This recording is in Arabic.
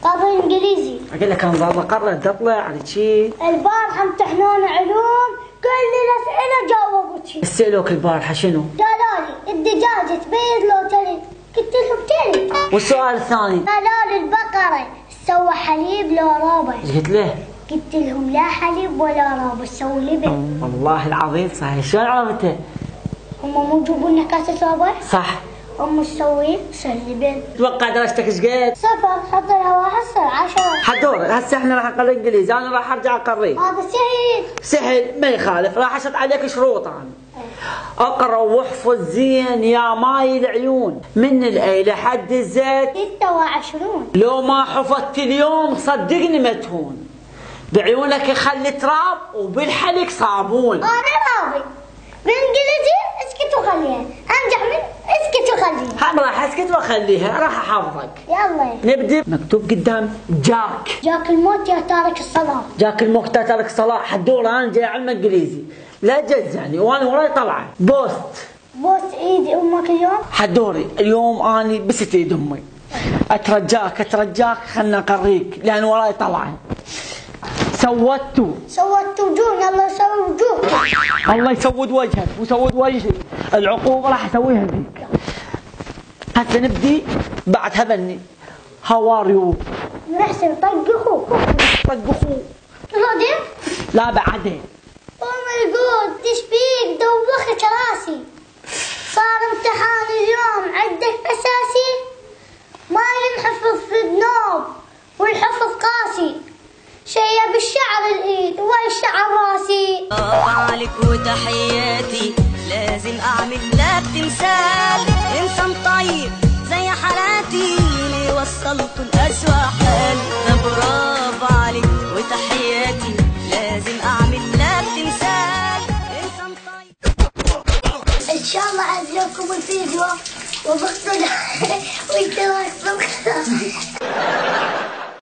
طابع انجليزي. اقول لك انا قررت اطلع على شي. البارحة امتحنونا علوم، كل الاسئلة جاوبت. سألوك البارحة شنو؟ قالوا لي الدجاجة تبيض لو تلد، قلت لهم تلد. والسؤال الثاني؟ قالوا لي البقرة تسوى حليب لو رابع. ايش قلت له؟ قلت لهم لا حليب ولا رابع، تسوي لبن. والله العظيم صحيح. شلون عرفته؟ هم مو جابوا لنا كاسة رابع؟ صح. هم تسوي لبن. توقع درجتك ايش قد؟ 0. حط لها 1 صار 10. حدور هسه احنا راح نقرا انجليزي، انا راح ارجع اقريك. هذا سهل. سهل ما يخالف، راح اشط عليك شروط انا. اقرا واحفظ زين يا ماي العيون، من الاي لحد الزد 26. لو ما حفظت اليوم صدقني ما تهون. بعيونك يخلي تراب وبالحلق صابون. انا راضي. بالانجليزي اسكت وخليها، انجح من اسكت وخليها. هم راح اسكت واخليها، راح احفظك. يلا نبدا. مكتوب قدام جاك. جاك الموت يا تارك الصلاة. جاك الموت يا تارك الصلاة. حدور انا جاي علم انجليزي، لا تجزعني وانا وراي طلعه. بوست. بوس ايدي امك اليوم. حدوري اليوم اني بست ايد امي. اترجاك خلنا اقريك لان وراي طلعه. سوت وجوه، يلا سوي وجوه. الله يسود وجهك ويسود وجهي. العقوبة راح اسويها فيك. هسه نبدي بعد هبلني. هاو ار يو. محسن طق اخوك. طق اخوه. راضي؟ لا بعدين. او ماي جود، ايش بيك؟ دوخت راسي. صار امتحان اليوم عندك اساسي؟ ما ينحفظ في الذنوب والحفظ قاسي. شيء بالشعر الايد والشعر راسي. عليك وتحياتي، لازم اعمل لك تمثال. انسان طيب زي حالاتي، اللي وصلته لأسوأ حال. برافو عليك وتحياتي، لازم اعمل لك تمثال. انسان طيب. ان شاء الله عجبكم الفيديو وبقتل واشتراك بالقناة.